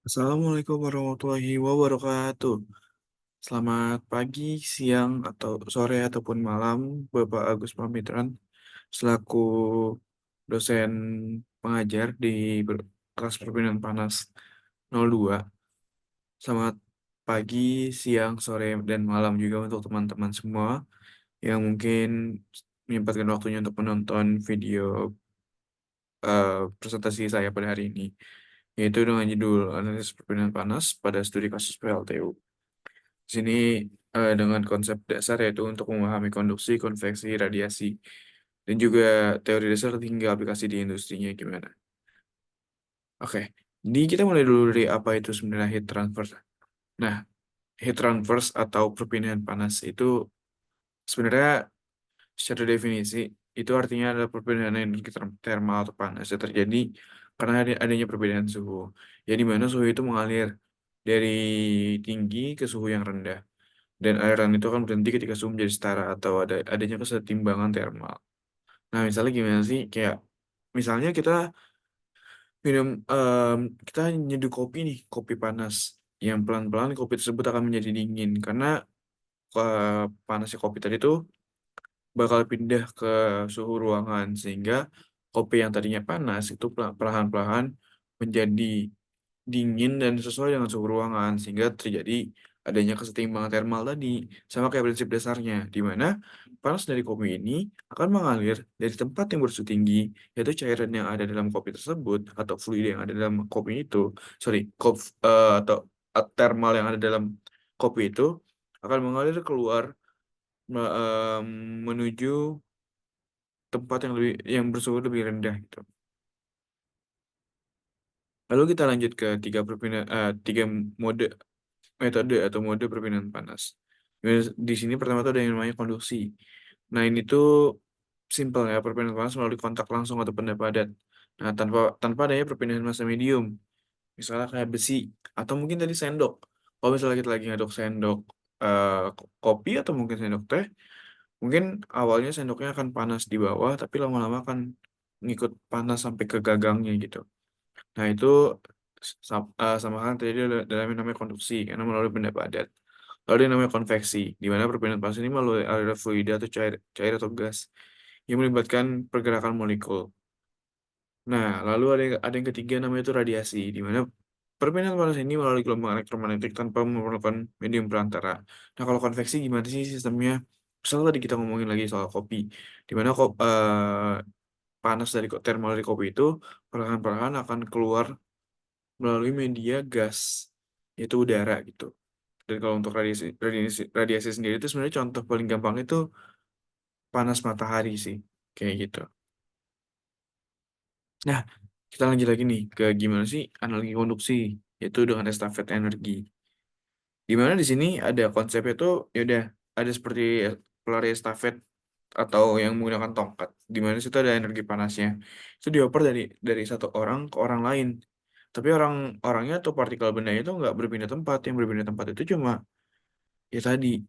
Assalamualaikum warahmatullahi wabarakatuh. Selamat pagi, siang, atau sore ataupun malam, Bapak Agus Pamitran, selaku dosen pengajar di kelas Perpindahan Panas 02. Selamat pagi, siang, sore, dan malam juga untuk teman-teman semua yang mungkin menyempatkan waktunya untuk menonton video presentasi saya pada hari ini, yaitu dengan judul Analisis Perpindahan Panas pada Studi Kasus PLTU. Di sini dengan konsep dasar yaitu untuk memahami konduksi, konveksi, radiasi, dan juga teori dasar hingga aplikasi di industrinya gimana. Oke, jadi kita mulai dulu dari apa itu sebenarnya heat transfer. Nah, heat transfer atau perpindahan panas itu sebenarnya secara definisi itu artinya adalah perpindahan energi termal atau panas yang terjadi karena adanya perbedaan suhu. Ya di mana suhu itu mengalir dari tinggi ke suhu yang rendah. Dan aliran itu akan berhenti ketika suhu menjadi setara atau adanya kesetimbangan termal. Nah, misalnya gimana sih? Kayak misalnya kita minum, kita nyeduh kopi nih, kopi panas. Yang pelan-pelan kopi tersebut akan menjadi dingin karena panasnya kopi tadi tuh bakal pindah ke suhu ruangan sehingga kopi yang tadinya panas itu perlahan-lahan menjadi dingin dan sesuai dengan suhu ruangan sehingga terjadi adanya kesetimbangan termal tadi. Sama kayak prinsip dasarnya di mana panas dari kopi ini akan mengalir dari tempat yang bersuhu tinggi, yaitu cairan yang ada dalam kopi tersebut atau fluid yang ada dalam kopi itu, sorry, atau thermal yang ada dalam kopi itu akan mengalir keluar menuju tempat yang bersuhu lebih rendah gitu. Lalu kita lanjut ke tiga mode metode atau mode perpindahan panas. Di sini pertama tuh ada yang namanya konduksi. Nah, ini tuh simpel ya, perpindahan panas melalui kontak langsung atau benda padat. Nah, tanpa tanpa adanya perpindahan massa medium. Misalnya kayak besi atau mungkin tadi sendok. Kalau misalnya kita lagi ngaduk sendok kopi atau mungkin sendok teh, mungkin awalnya sendoknya akan panas di bawah, tapi lama-lama akan ngikut panas sampai ke gagangnya gitu. Nah, itu sama kan terjadi dalam yang namanya konduksi, karena melalui benda padat. Lalu yang namanya konveksi, di mana perpindahan panas ini melalui aliran fluida atau cair atau gas yang melibatkan pergerakan molekul. Nah, lalu ada yang ketiga namanya itu radiasi, di mana perpindahan panas ini melalui gelombang elektromagnetik tanpa memerlukan medium perantara. Nah, kalau konveksi gimana sih sistemnya? Misalnya tadi kita ngomongin lagi soal kopi, di mana panas dari termal dari kopi itu perlahan-perlahan akan keluar melalui media gas, yaitu udara gitu. Dan kalau untuk radiasi sendiri itu sebenarnya contoh paling gampang itu panas matahari sih, kayak gitu. Nah, kita lanjut lagi nih ke gimana sih analogi konduksi, yaitu dengan estafet energi. Di mana di sini ada konsepnya tuh, ya udah ada seperti pelari estafet atau yang menggunakan tongkat, di mana situ ada energi panasnya. Itu dioper dari satu orang ke orang lain. Tapi orangnya atau partikel benda itu nggak berpindah tempat. Yang berpindah tempat itu cuma ya tadi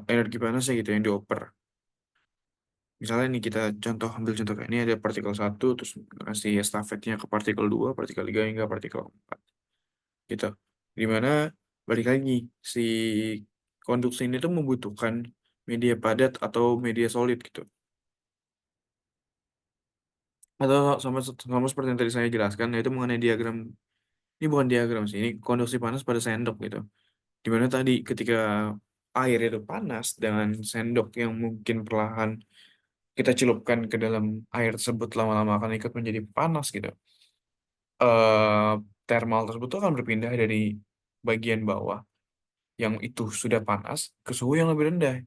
energi panasnya gitu yang dioper. Misalnya nih kita ambil contoh kayak ini ada partikel satu terus kasih estafetnya ke partikel 2 partikel 3 hingga partikel 4 gitu. Dimana balik lagi si konduksi ini tuh membutuhkan media padat atau media solid gitu. Atau sama seperti yang tadi saya jelaskan yaitu mengenai diagram, ini bukan diagram sih, ini konduksi panas pada sendok gitu. Dimana tadi ketika air itu panas dengan sendok yang mungkin perlahan kita celupkan ke dalam air tersebut lama-lama akan ikut menjadi panas gitu. eh Thermal tersebut tuh akan berpindah dari bagian bawah yang itu sudah panas ke suhu yang lebih rendah.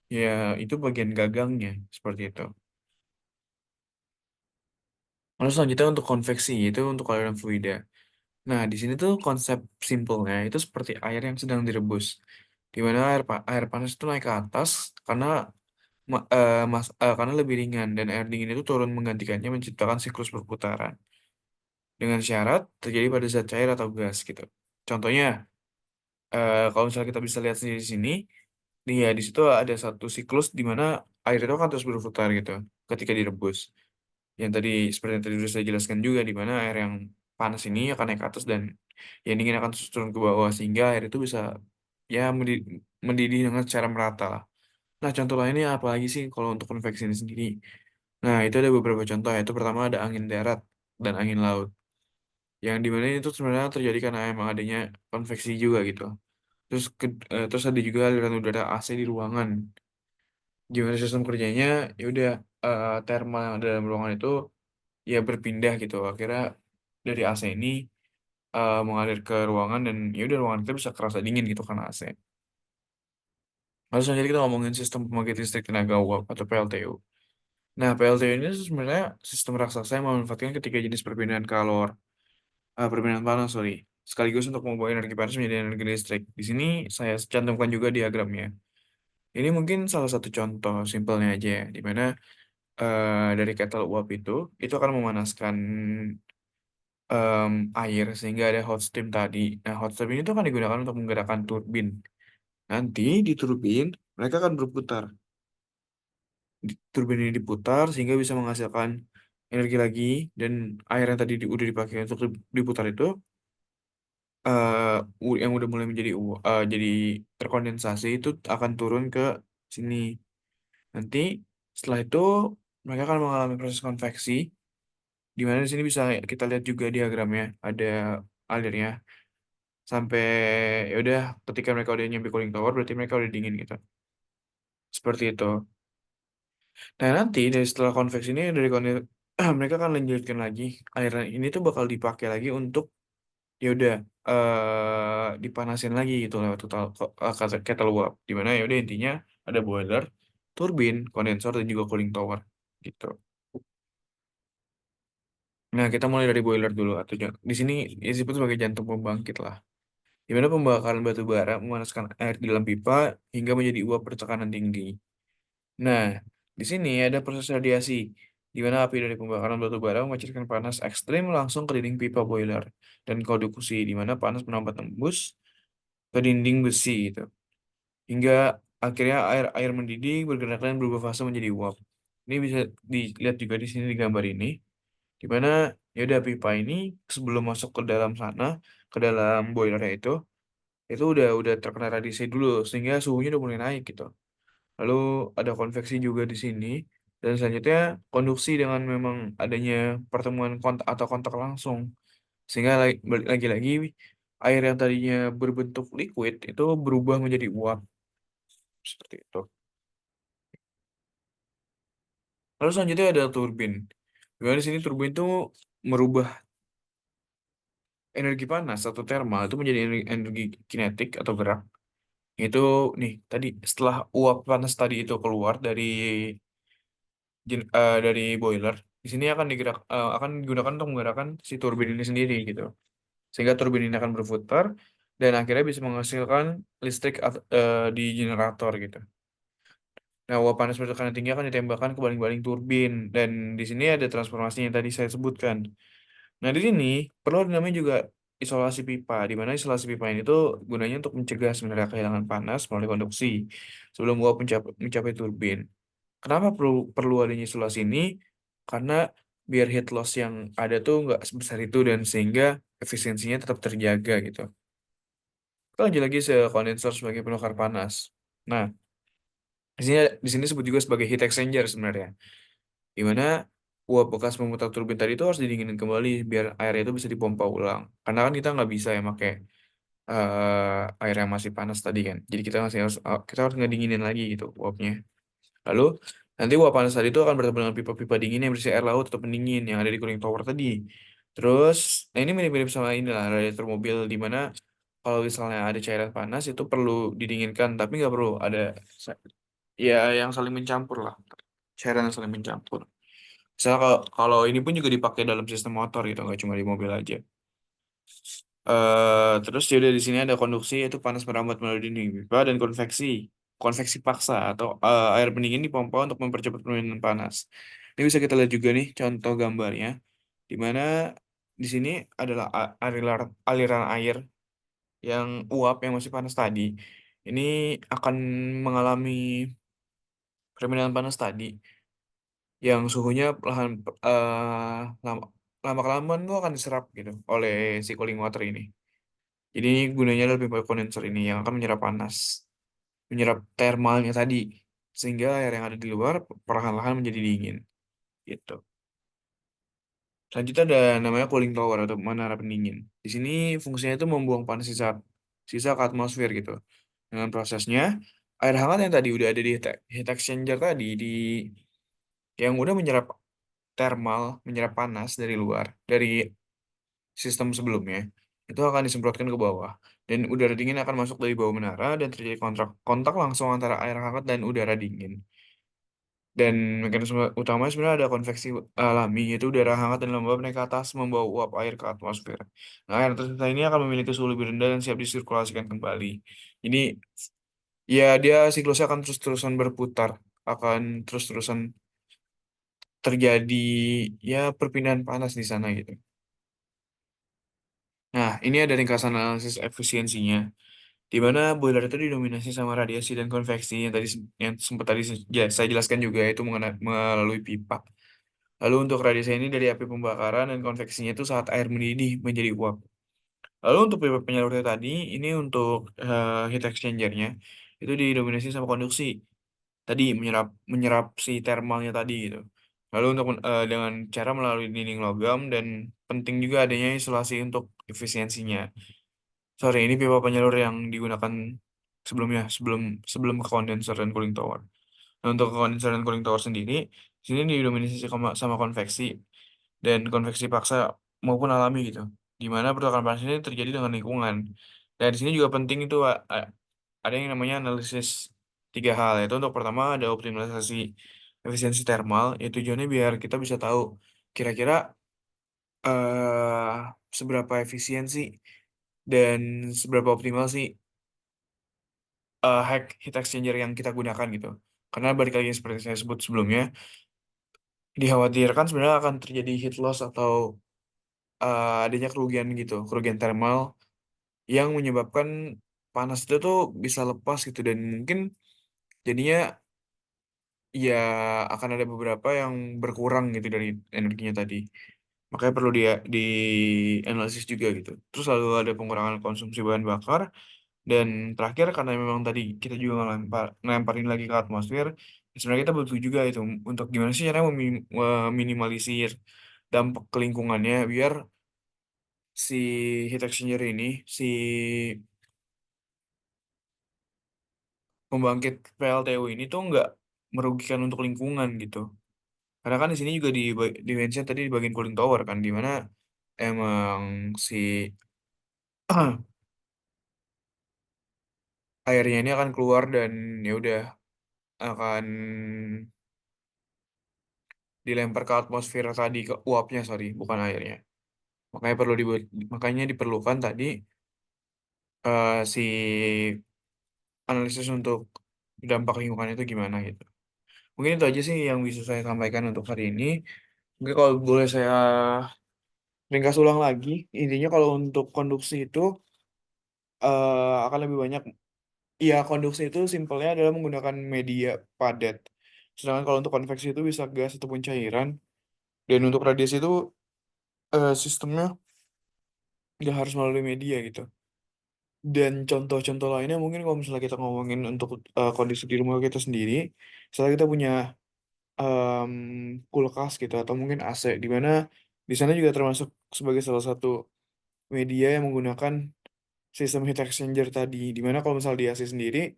Ya, itu bagian gagangnya seperti itu. Lalu selanjutnya untuk konveksi, itu untuk aliran fluida. Nah, di sini tuh konsep simpelnya itu seperti air yang sedang direbus. Di mana air panas itu naik ke atas karena karena lebih ringan dan air dingin itu turun menggantikannya menciptakan siklus perputaran dengan syarat terjadi pada zat cair atau gas gitu. Contohnya, kalau misalnya kita bisa lihat di sini, nih ya di situ ada satu siklus di mana air itu akan terus berputar gitu ketika direbus. Yang tadi seperti yang tadi sudah saya jelaskan juga di mana air yang panas ini akan naik ke atas dan yang dingin akan terus turun ke bawah sehingga air itu bisa ya mendidih dengan secara merata lah. Nah, contoh lainnya apa lagi sih kalau untuk konveksi ini sendiri? Nah, itu ada beberapa contoh, yaitu pertama ada angin darat dan angin laut. Yang dimana itu sebenarnya terjadi karena emang adanya konveksi juga gitu. Terus ada juga aliran udara AC di ruangan. Gimana sistem kerjanya? Ya udah, thermal yang ada dalam ruangan itu ya berpindah gitu. Akhirnya dari AC ini mengalir ke ruangan dan ya udah ruangan kita bisa kerasa dingin gitu karena AC. Lalu selanjutnya kita ngomongin sistem pembangkit listrik tenaga uap atau PLTU. Nah, PLTU ini sebenarnya sistem raksasa yang memanfaatkan ketiga jenis perpindahan panas, sorry, sekaligus untuk membawa energi panas menjadi energi listrik. Di sini saya cantumkan juga diagramnya. Ini mungkin salah satu contoh simpelnya aja ya, di mana dari kettle uap itu akan memanaskan air sehingga ada hot steam tadi. Nah, hot steam ini tuh akan digunakan untuk menggerakkan turbin. Nanti di turbin mereka akan berputar. Turbin ini diputar sehingga bisa menghasilkan energi lagi dan air yang tadi udah dipakai untuk diputar itu yang udah mulai jadi terkondensasi itu akan turun ke sini. Nanti setelah itu mereka akan mengalami proses konveksi di mana di sini bisa kita lihat juga diagramnya ada alirnya sampai ya udah ketika mereka udah nyampe cooling tower berarti mereka udah dingin gitu. Seperti itu. Nah, nanti dari setelah konveksi ini mereka akan lanjutkan lagi airan ini tuh bakal dipakai lagi untuk ya udah dipanasin lagi gitu lewat kettle uap di mana ya udah intinya ada boiler, turbin, kondensor dan juga cooling tower gitu. Nah, kita mulai dari boiler dulu di sini disebut sebagai jantung pembangkit lah. Di mana pembakaran batu bara memanaskan air di dalam pipa hingga menjadi uap bertekanan tinggi. Nah, di sini ada proses radiasi, di mana api dari pembakaran batu bara memancarkan panas ekstrim langsung ke dinding pipa boiler dan konduksi, di mana panas menambah tembus ke dinding besi gitu. Hingga akhirnya air mendidih, bergerak dan berubah fase menjadi uap. Ini bisa dilihat juga di sini di gambar ini, di mana ya udah pipa ini sebelum masuk ke dalam sana, ke dalam boilernya itu udah terkena radiasi dulu sehingga suhunya udah mulai naik gitu. Lalu ada konveksi juga di sini dan selanjutnya konduksi dengan memang adanya pertemuan kontak atau kontak langsung sehingga lagi-lagi air yang tadinya berbentuk liquid itu berubah menjadi uap seperti itu. Lalu selanjutnya ada turbin. Di sini turbin itu merubah energi panas atau thermal itu menjadi energi kinetik atau gerak. Itu nih tadi setelah uap panas tadi itu keluar dari boiler, di sini akan digunakan untuk menggerakkan si turbin ini sendiri gitu. Sehingga turbin ini akan berputar dan akhirnya bisa menghasilkan listrik di generator gitu. Nah, uap panas bertekanan tinggi akan ditembakkan ke baling-baling turbin dan di sini ada transformasi yang tadi saya sebutkan. Nah, di sini perlu namanya juga isolasi pipa, di mana isolasi pipa ini tuh gunanya untuk mencegah sebenarnya kehilangan panas melalui konduksi sebelum uap mencapai turbin. Kenapa perlu perlu adanya isolasi ini? Karena biar heat loss yang ada tuh nggak sebesar itu dan sehingga efisiensinya tetap terjaga gitu. Kita lanjut lagi kondensor sebagai penukar panas. Nah, di sini disebut juga sebagai heat exchanger sebenarnya, di mana uap bekas memutar turbin tadi itu harus didinginin kembali biar airnya itu bisa dipompa ulang. Karena kan kita nggak bisa ya pakai air yang masih panas tadi kan. Jadi kita harus ngedinginin lagi gitu uapnya. Lalu nanti uap panas tadi itu akan bertemu dengan pipa-pipa dingin yang berisi air laut atau pendingin yang ada di cooling tower tadi. Terus, nah ini mirip-mirip sama ini lah radiator mobil di mana kalau misalnya ada cairan panas itu perlu didinginkan, tapi nggak perlu ada ya yang saling mencampur lah, cairan yang saling mencampur. Misalnya kalau ini pun juga dipakai dalam sistem motor gitu, nggak cuma di mobil aja. Terus juga di sini ada konduksi yaitu panas merambat melalui dinding pipa dan konveksi paksa atau air pendingin dipompa untuk mempercepat permainan panas. Ini bisa kita lihat juga nih contoh gambarnya di mana di sini adalah aliran air yang uap yang masih panas tadi. Ini akan mengalami permintaan panas tadi yang suhunya perlahan lama, lama-kelamaan tuh akan diserap gitu oleh si cooling water ini. Jadi gunanya adalah pipa kondenser ini yang akan menyerap panas, menyerap thermalnya tadi, sehingga air yang ada di luar perlahan-lahan menjadi dingin gitu. Selanjutnya ada namanya cooling tower atau menara pendingin. Di sini fungsinya itu membuang panas sisa ke atmosfer gitu. Dengan prosesnya, air hangat yang tadi udah ada di heat exchanger tadi yang udah menyerap menyerap panas dari luar, dari sistem sebelumnya, itu akan disemprotkan ke bawah. Dan udara dingin akan masuk dari bawah menara dan terjadi kontak langsung antara air hangat dan udara dingin. Dan mekanisme utamanya sebenarnya ada konveksi alami, yaitu udara hangat dan lembab naik ke atas membawa uap air ke atmosfer. Nah, air tersisa ini akan memiliki suhu lebih rendah dan siap disirkulasikan kembali. Jadi, ya dia siklusnya akan terus-terusan berputar, akan terus-terusan terjadi ya perpindahan panas di sana gitu. Nah, ini ada ringkasan analisis efisiensinya, di mana boiler itu didominasi sama radiasi dan konveksi yang sempat tadi saya jelaskan juga itu melalui pipa. Lalu untuk radiasi ini dari api pembakaran dan konveksinya itu saat air mendidih menjadi uap. Lalu untuk pipa penyalurnya tadi, ini untuk heat exchanger-nya itu didominasi sama konduksi. Tadi menyerap menyerap si thermalnya tadi gitu. Lalu untuk dengan cara melalui dinding logam dan penting juga adanya isolasi untuk efisiensinya. Sorry, ini pipa penyalur yang digunakan sebelumnya, sebelum sebelum ke kondenser dan cooling tower. Nah, untuk kondenser dan cooling tower sendiri, sini didominasi sama konveksi dan konveksi paksa maupun alami gitu. Di mana pertukaran panas ini terjadi dengan lingkungan. Dan di sini juga penting itu ada yang namanya analisis tiga hal. Yaitu untuk pertama ada optimalisasi efisiensi thermal. Itu tujuannya biar kita bisa tahu kira-kira eh seberapa efisiensi dan seberapa optimal sih heat exchanger yang kita gunakan gitu. Karena balik lagi seperti saya sebut sebelumnya, dikhawatirkan sebenarnya akan terjadi heat loss atau adanya kerugian gitu, kerugian thermal yang menyebabkan panas itu tuh bisa lepas gitu dan mungkin jadinya ya akan ada beberapa yang berkurang gitu dari energinya tadi. Makanya perlu dia di analisis juga gitu. Terus lalu ada pengurangan konsumsi bahan bakar dan terakhir karena memang tadi kita juga ngelemparin lagi ke atmosfer, sebenarnya kita butuh juga itu untuk gimana sih caranya meminimalisir dampak ke lingkungannya biar si heat exchanger ini, si pembangkit PLTU ini tuh nggak merugikan untuk lingkungan gitu. Karena kan di sini juga di mention tadi di bagian cooling tower kan, di mana emang si airnya ini akan keluar dan ya udah akan dilempar ke atmosfer tadi ke uapnya sorry bukan airnya. Makanya makanya diperlukan tadi si analisis untuk dampak lingkungan itu gimana gitu. Mungkin itu aja sih yang bisa saya sampaikan untuk hari ini. Mungkin kalau boleh saya ringkas ulang lagi, intinya kalau untuk konduksi itu akan lebih banyak. Iya, konduksi itu simpelnya adalah menggunakan media padat. Sedangkan kalau untuk konveksi itu bisa gas ataupun cairan. Dan untuk radiasi itu sistemnya nggak harus melalui media gitu. Dan contoh-contoh lainnya mungkin kalau misalnya kita ngomongin untuk kondisi di rumah kita sendiri, misalnya kita punya em, kulkas gitu atau mungkin AC, di mana di sana juga termasuk sebagai salah satu media yang menggunakan sistem heat exchanger tadi, dimana kalau misal di AC sendiri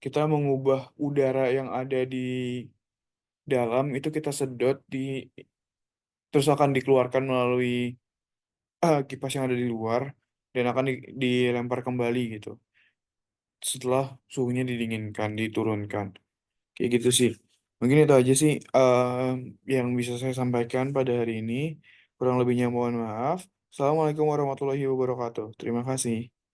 kita mengubah udara yang ada di dalam itu kita sedot terus akan dikeluarkan melalui kipas yang ada di luar dan akan dilempar kembali gitu setelah suhunya didinginkan diturunkan kayak gitu sih. Mungkin itu aja sih yang bisa saya sampaikan pada hari ini, kurang lebihnya mohon maaf. Assalamualaikum warahmatullahi wabarakatuh, terima kasih.